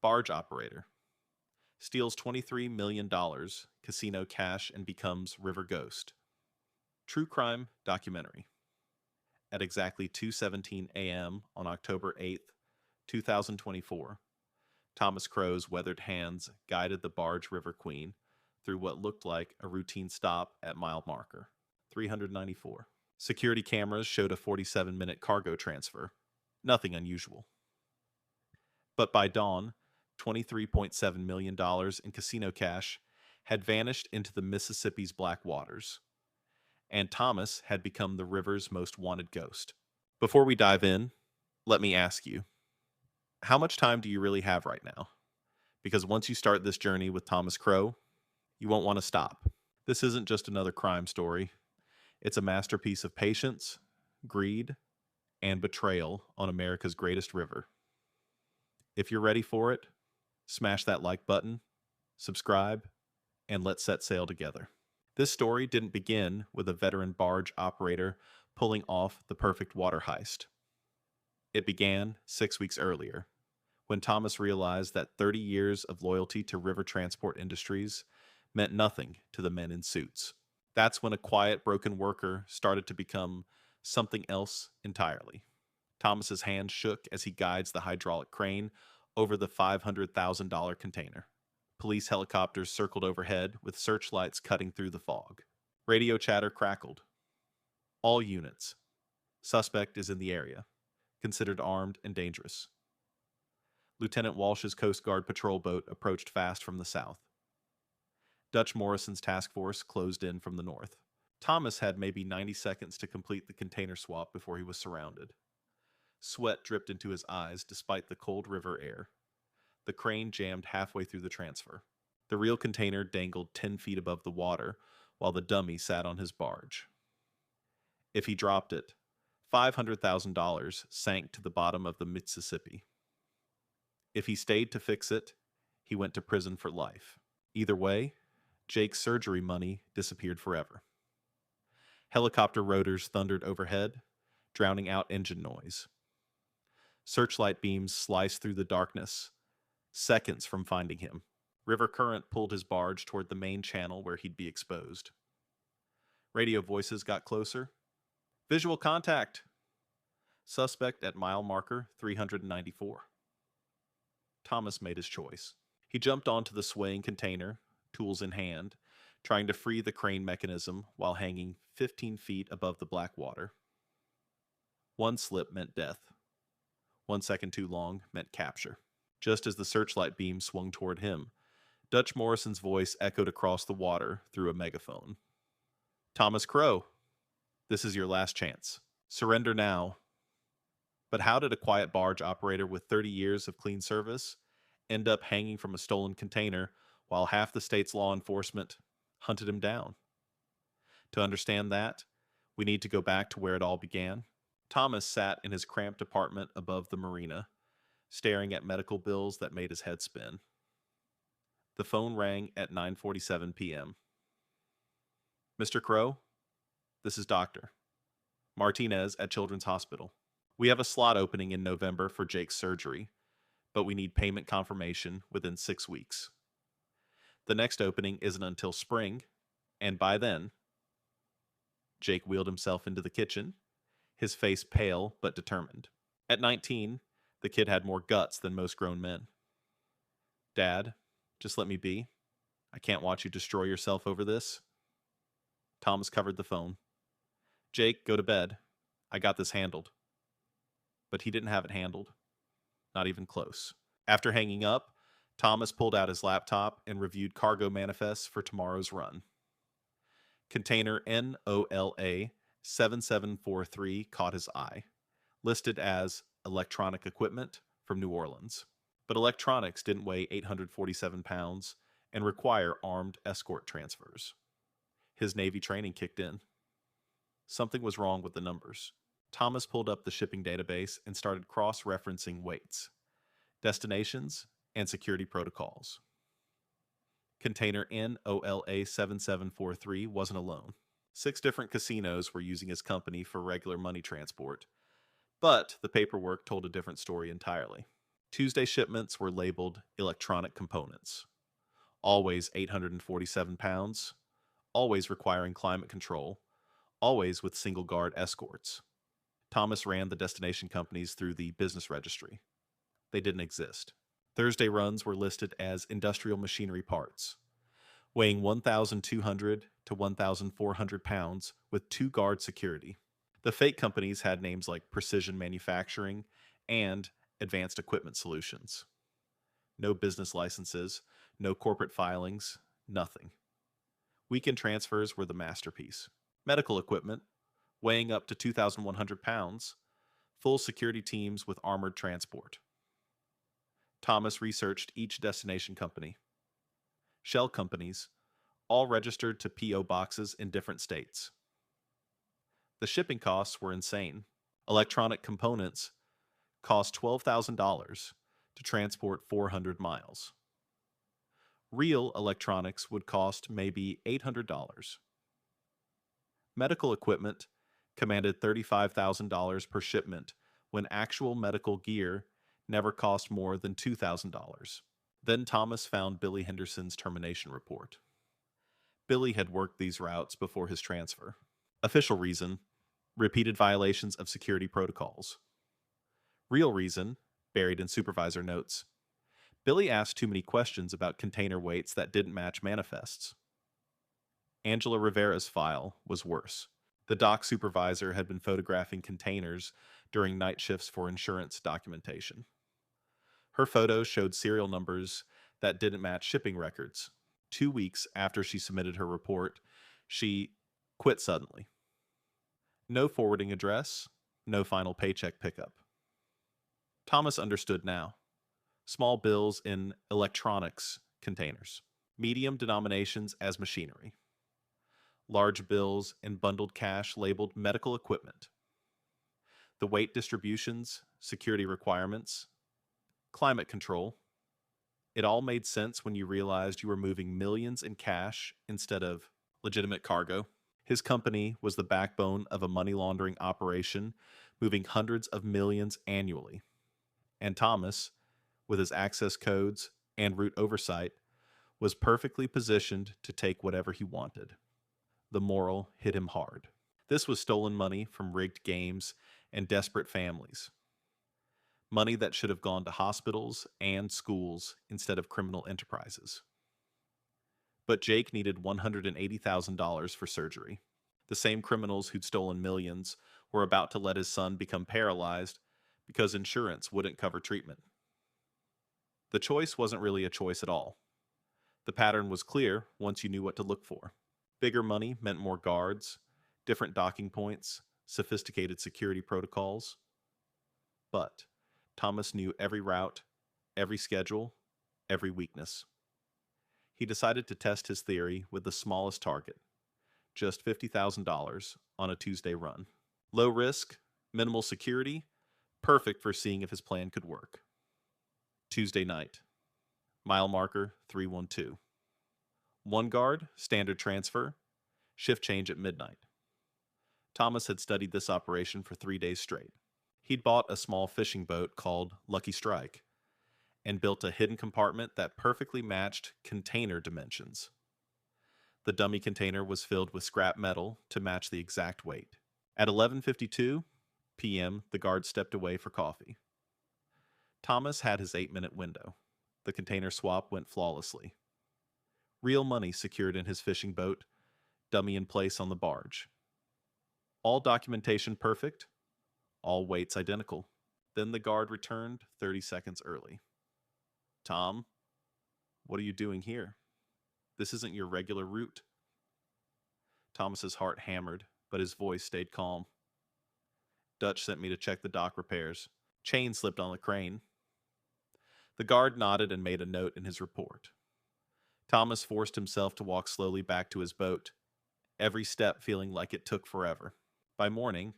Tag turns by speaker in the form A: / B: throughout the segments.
A: Barge operator. Steals $23 million casino cash and becomes river ghost. True crime documentary. At exactly 2:17 a.m. on October 8th, 2024, Thomas Crow's weathered hands guided the Barge River Queen through what looked like a routine stop at mile marker 394. Security cameras showed a 47-minute cargo transfer. Nothing unusual. But by dawn, $23.7 million in casino cash had vanished into the Mississippi's black waters, and Thomas had become the river's most wanted ghost. Before we dive in, let me ask you, how much time do you really have right now? Because once you start this journey with Thomas Crow, you won't want to stop. This isn't just another crime story. It's a masterpiece of patience, greed, and betrayal on America's greatest river. If you're ready for it, smash that like button, subscribe, and let's set sail together. This story didn't begin with a veteran barge operator pulling off the perfect water heist. It began 6 weeks earlier, when Thomas realized that 30 years of loyalty to river transport industries meant nothing to the men in suits. That's when a quiet, broken worker started to become something else entirely. Thomas's hand shook as he guides the hydraulic crane over the $500,000 container. Police helicopters circled overhead with searchlights cutting through the fog. Radio chatter crackled. All units. Suspect is in the area. Considered armed and dangerous. Lieutenant Walsh's Coast Guard patrol boat approached fast from the south. Dutch Morrison's task force closed in from the north. Thomas had maybe 90 seconds to complete the container swap before he was surrounded. Sweat dripped into his eyes despite the cold river air. The crane jammed halfway through the transfer. The real container dangled 10 feet above the water, while the dummy sat on his barge. If he dropped it, $500,000 sank to the bottom of the Mississippi. If he stayed to fix it, he went to prison for life. Either way, Jake's surgery money disappeared forever. Helicopter rotors thundered overhead, drowning out engine noise. Searchlight beams sliced through the darkness, seconds from finding him. River current pulled his barge toward the main channel where he'd be exposed. Radio voices got closer. Visual contact. Suspect at mile marker 394. Thomas made his choice. He jumped onto the swaying container, tools in hand, trying to free the crane mechanism while hanging 15 feet above the black water. One slip meant death. 1 second too long meant capture. Just as the searchlight beam swung toward him, Dutch Morrison's voice echoed across the water through a megaphone. Thomas Crow, this is your last chance. Surrender now. But how did a quiet barge operator with 30 years of clean service end up hanging from a stolen container while half the state's law enforcement hunted him down? To understand that, we need to go back to where it all began. Thomas sat in his cramped apartment above the marina, staring at medical bills that made his head spin. The phone rang at 9:47 p.m. Mr. Crow, this is Dr. Martinez at Children's Hospital. We have a slot opening in November for Jake's surgery, but we need payment confirmation within 6 weeks. The next opening isn't until spring, and by then... Jake wheeled himself into the kitchen, his face pale but determined. At 19, the kid had more guts than most grown men. Dad, just let me be. I can't watch you destroy yourself over this. Thomas covered the phone. Jake, go to bed. I got this handled. But he didn't have it handled. Not even close. After hanging up, Thomas pulled out his laptop and reviewed cargo manifests for tomorrow's run. Container NOLA 7743 caught his eye, listed as electronic equipment from New Orleans. But electronics didn't weigh 847 pounds and require armed escort transfers. His Navy training kicked in. Something was wrong with the numbers. Thomas pulled up the shipping database and started cross-referencing weights, destinations, and security protocols. Container NOLA 7743 wasn't alone. 6 different casinos were using his company for regular money transport, but the paperwork told a different story entirely. Tuesday shipments were labeled electronic components, always 847 pounds, always requiring climate control, always with single guard escorts. Thomas ran the destination companies through the business registry. They didn't exist. Thursday runs were listed as industrial machinery parts, weighing 1,200 to 1,400 pounds with 2-guard security. The fake companies had names like Precision Manufacturing and Advanced Equipment Solutions. No business licenses, no corporate filings, nothing. Weekend transfers were the masterpiece. Medical equipment, weighing up to 2,100 pounds, full security teams with armored transport. Thomas researched each destination company. Shell companies, all registered to P.O. boxes in different states. The shipping costs were insane. Electronic components cost $12,000 to transport 400 miles. Real electronics would cost maybe $800. Medical equipment commanded $35,000 per shipment when actual medical gear never cost more than $2,000. Then Thomas found Billy Henderson's termination report. Billy had worked these routes before his transfer. Official reason: repeated violations of security protocols. Real reason, buried in supervisor notes: Billy asked too many questions about container weights that didn't match manifests. Angela Rivera's file was worse. The dock supervisor had been photographing containers during night shifts for insurance documentation. Her photos showed serial numbers that didn't match shipping records. 2 weeks after she submitted her report, she quit suddenly. No forwarding address, no final paycheck pickup. Thomas understood now. Small bills in electronics containers. Medium denominations as machinery. Large bills in bundled cash labeled medical equipment. The weight distributions, security requirements, climate control. It all made sense when you realized you were moving millions in cash instead of legitimate cargo. His company was the backbone of a money laundering operation, moving hundreds of millions annually. And Thomas, with his access codes and route oversight, was perfectly positioned to take whatever he wanted. The moral hit him hard. This was stolen money from rigged games and desperate families. Money that should have gone to hospitals and schools instead of criminal enterprises. But Jake needed $180,000 for surgery. The same criminals who'd stolen millions were about to let his son become paralyzed because insurance wouldn't cover treatment. The choice wasn't really a choice at all. The pattern was clear once you knew what to look for. Bigger money meant more guards, different docking points, sophisticated security protocols. But Thomas knew every route, every schedule, every weakness. He decided to test his theory with the smallest target, just $50,000 on a Tuesday run. Low risk, minimal security, perfect for seeing if his plan could work. Tuesday night. Mile marker 312. 1 guard, standard transfer, shift change at midnight. Thomas had studied this operation for 3 days straight. He'd bought a small fishing boat called Lucky Strike and built a hidden compartment that perfectly matched container dimensions. The dummy container was filled with scrap metal to match the exact weight. At 11:52 p.m., the guard stepped away for coffee. Thomas had his 8-minute window. The container swap went flawlessly. Real money secured in his fishing boat, dummy in place on the barge. All documentation perfect, all weights identical. Then the guard returned 30 seconds early. "Tom, what are you doing here? This isn't your regular route." Thomas's heart hammered, but his voice stayed calm. "Dutch sent me to check the dock repairs. Chain slipped on the crane." The guard nodded and made a note in his report. Thomas forced himself to walk slowly back to his boat, every step feeling like it took forever. By morning,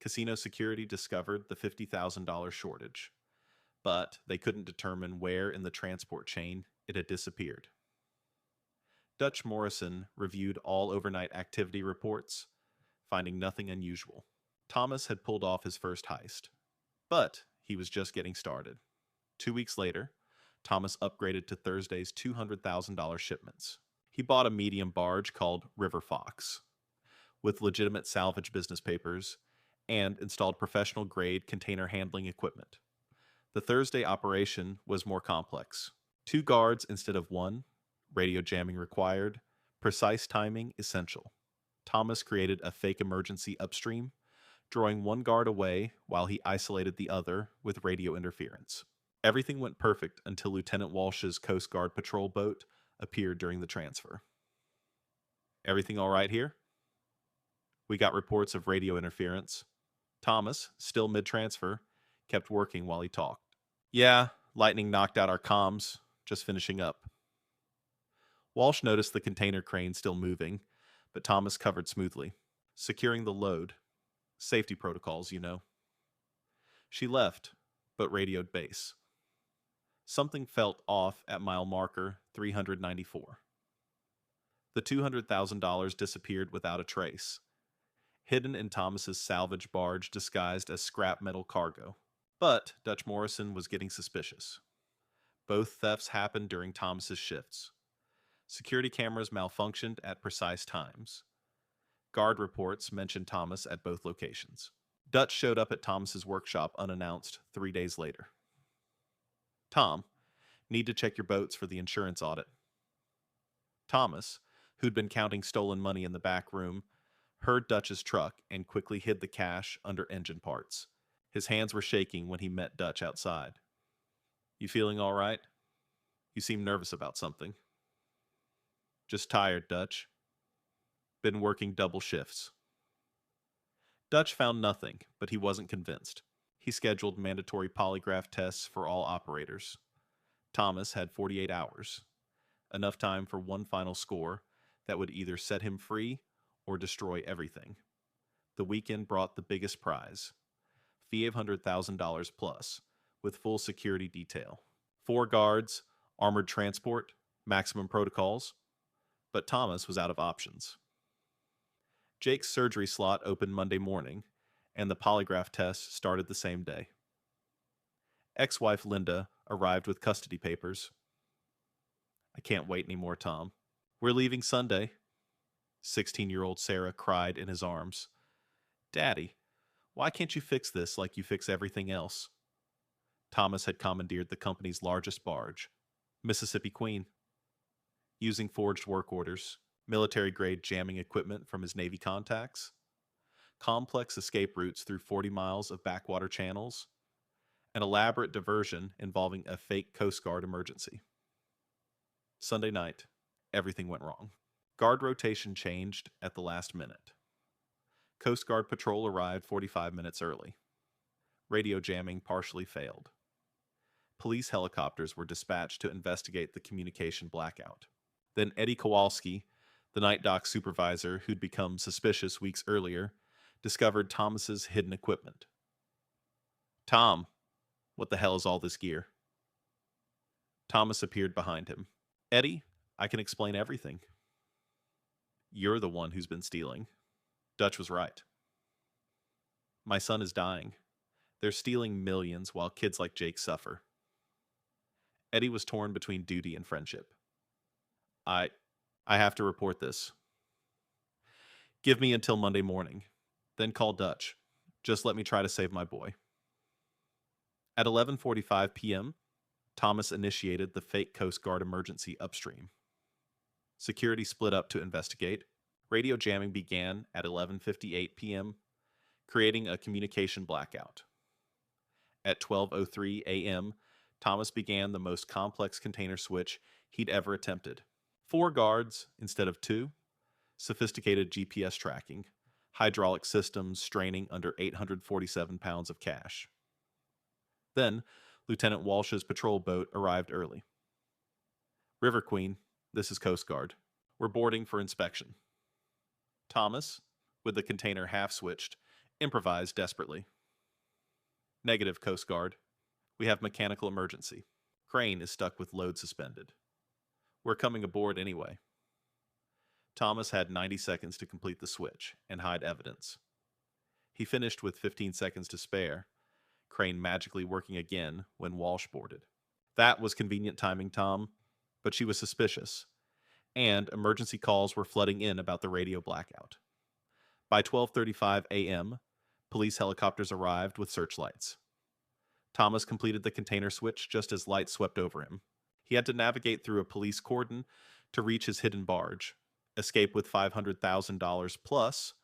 A: casino security discovered the $50,000 shortage, but they couldn't determine where in the transport chain it had disappeared. Dutch Morrison reviewed all overnight activity reports, finding nothing unusual. Thomas had pulled off his first heist, but he was just getting started. 2 weeks later, Thomas upgraded to Thursday's $200,000 shipments. He bought a medium barge called River Fox, with legitimate salvage business papers, and installed professional-grade container handling equipment. The Thursday operation was more complex. 2 guards instead of 1, radio jamming required, precise timing essential. Thomas created a fake emergency upstream, drawing 1 guard away while he isolated the other with radio interference. Everything went perfect until Lieutenant Walsh's Coast Guard patrol boat appeared during the transfer. Everything all right here? We got reports of radio interference. Thomas, still mid-transfer, kept working while he talked. Yeah, lightning knocked out our comms, just finishing up. Walsh noticed the container crane still moving, but Thomas covered smoothly. Securing the load. Safety protocols, you know. She left, but radioed base. Something felt off at mile marker 394. The $200,000 disappeared without a trace, hidden in Thomas's salvage barge disguised as scrap metal cargo. But Dutch Morrison was getting suspicious. Both thefts happened during Thomas's shifts. Security cameras malfunctioned at precise times. Guard reports mentioned Thomas at both locations. Dutch showed up at Thomas's workshop unannounced 3 days later. Tom, need to check your boats for the insurance audit. Thomas, who'd been counting stolen money in the back room, heard Dutch's truck and quickly hid the cash under engine parts. His hands were shaking when he met Dutch outside. You feeling all right? You seem nervous about something. Just tired, Dutch. Been working double shifts. Dutch found nothing, but he wasn't convinced. He scheduled mandatory polygraph tests for all operators. Thomas had 48 hours, enough time for one final score that would either set him free or destroy everything. The weekend brought the biggest prize, $500,000 plus, with full security detail. 4 guards, armored transport, maximum protocols, but Thomas was out of options. Jake's surgery slot opened Monday morning, and the polygraph test started the same day. Ex-wife Linda arrived with custody papers. I can't wait anymore, Tom. We're leaving Sunday. 16-year-old Sarah cried in his arms. Daddy, why can't you fix this like you fix everything else? Thomas had commandeered the company's largest barge, Mississippi Queen. Using forged work orders, military-grade jamming equipment from his Navy contacts, complex escape routes through 40 miles of backwater channels, an elaborate diversion involving a fake Coast Guard emergency. Sunday night, everything went wrong. Guard rotation changed at the last minute. Coast Guard patrol arrived 45 minutes early. Radio jamming partially failed. Police helicopters were dispatched to investigate the communication blackout. Then Eddie Kowalski, the night dock supervisor who'd become suspicious weeks earlier, discovered Thomas's hidden equipment. Tom, what the hell is all this gear? Thomas appeared behind him. Eddie, I can explain everything. You're the one who's been stealing. Dutch was right. My son is dying. They're stealing millions while kids like Jake suffer. Eddie was torn between duty and friendship. I have to report this. Give me until Monday morning. Then call Dutch. Just let me try to save my boy. At 11:45 p.m., Thomas initiated the fake Coast Guard emergency upstream. Security split up to investigate. Radio jamming began at 11:58 p.m., creating a communication blackout. At 12:03 a.m., Thomas began the most complex container switch he'd ever attempted. 4 guards instead of 2, sophisticated GPS tracking, hydraulic systems straining under 847 pounds of cash. Then, Lieutenant Walsh's patrol boat arrived early. River Queen, this is Coast Guard. We're boarding for inspection. Thomas, with the container half-switched, improvised desperately. Negative, Coast Guard. We have mechanical emergency. Crane is stuck with load suspended. We're coming aboard anyway. Thomas had 90 seconds to complete the switch and hide evidence. He finished with 15 seconds to spare, Crane magically working again when Walsh boarded. That was convenient timing, Tom, but she was suspicious, and emergency calls were flooding in about the radio blackout. By 12:35 a.m., police helicopters arrived with searchlights. Thomas completed the container switch just as light swept over him. He had to navigate through a police cordon to reach his hidden barge, escape with $500,000 plus,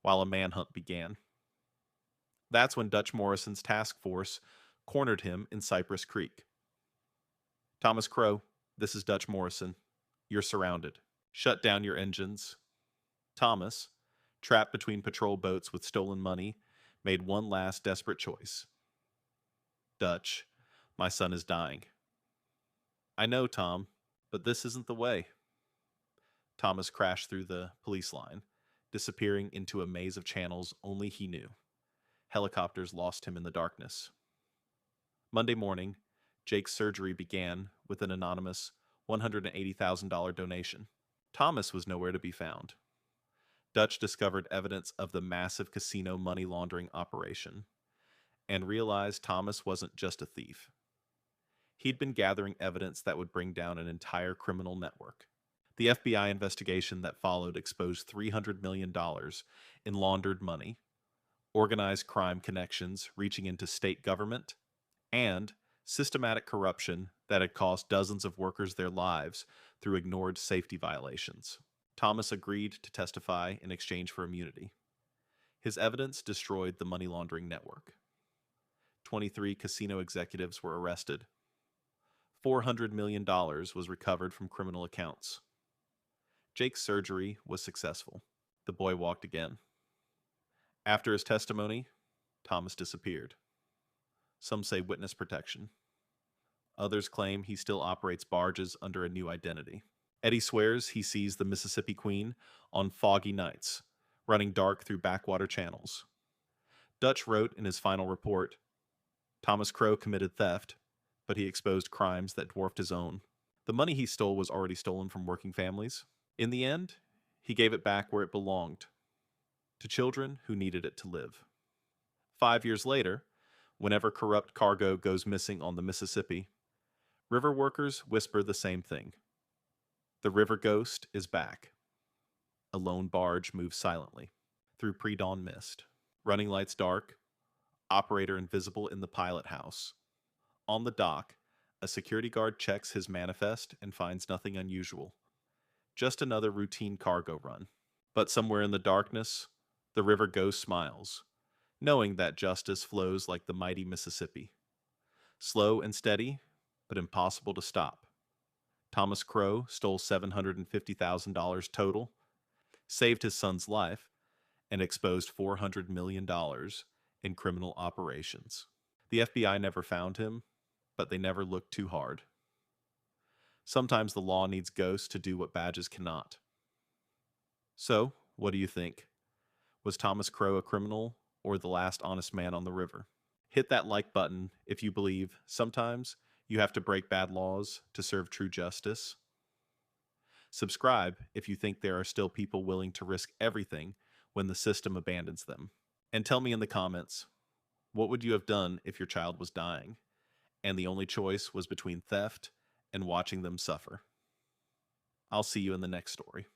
A: while a manhunt began. That's when Dutch Morrison's task force cornered him in Cypress Creek. Thomas Crow, this is Dutch Morrison. You're surrounded. Shut down your engines. Thomas, trapped between patrol boats with stolen money, made one last desperate choice. Dutch, my son is dying. I know, Tom, but this isn't the way. Thomas crashed through the police line, disappearing into a maze of channels only he knew. Helicopters lost him in the darkness. Monday morning, Jake's surgery began with an anonymous $180,000 donation. Thomas was nowhere to be found. Dutch discovered evidence of the massive casino money laundering operation and realized Thomas wasn't just a thief. He'd been gathering evidence that would bring down an entire criminal network. The FBI investigation that followed exposed $300 million in laundered money, organized crime connections reaching into state government, and systematic corruption that had cost dozens of workers their lives through ignored safety violations. Thomas agreed to testify in exchange for immunity. His evidence destroyed the money laundering network. 23 casino executives were arrested. $400 million was recovered from criminal accounts. Jake's surgery was successful. The boy walked again. After his testimony, Thomas disappeared. Some say witness protection. Others claim he still operates barges under a new identity. Eddie swears he sees the Mississippi Queen on foggy nights, running dark through backwater channels. Dutch wrote in his final report, Thomas Crow committed theft, but he exposed crimes that dwarfed his own. The money he stole was already stolen from working families. In the end, he gave it back where it belonged, to children who needed it to live. 5 years later, whenever corrupt cargo goes missing on the Mississippi, river workers whisper the same thing. The river ghost is back. A lone barge moves silently through pre-dawn mist. Running lights dark, operator invisible in the pilot house. On the dock, a security guard checks his manifest and finds nothing unusual. Just another routine cargo run. But somewhere in the darkness, the river ghost smiles, knowing that justice flows like the mighty Mississippi. Slow and steady, but impossible to stop. Thomas Crow stole $750,000 total, saved his son's life, and exposed $400 million in criminal operations. The FBI never found him, but they never looked too hard. Sometimes the law needs ghosts to do what badges cannot. So, what do you think? Was Thomas Crow a criminal or the last honest man on the river? Hit that like button if you believe sometimes you have to break bad laws to serve true justice. Subscribe if you think there are still people willing to risk everything when the system abandons them. And tell me in the comments, what would you have done if your child was dying and the only choice was between theft and watching them suffer? I'll see you in the next story.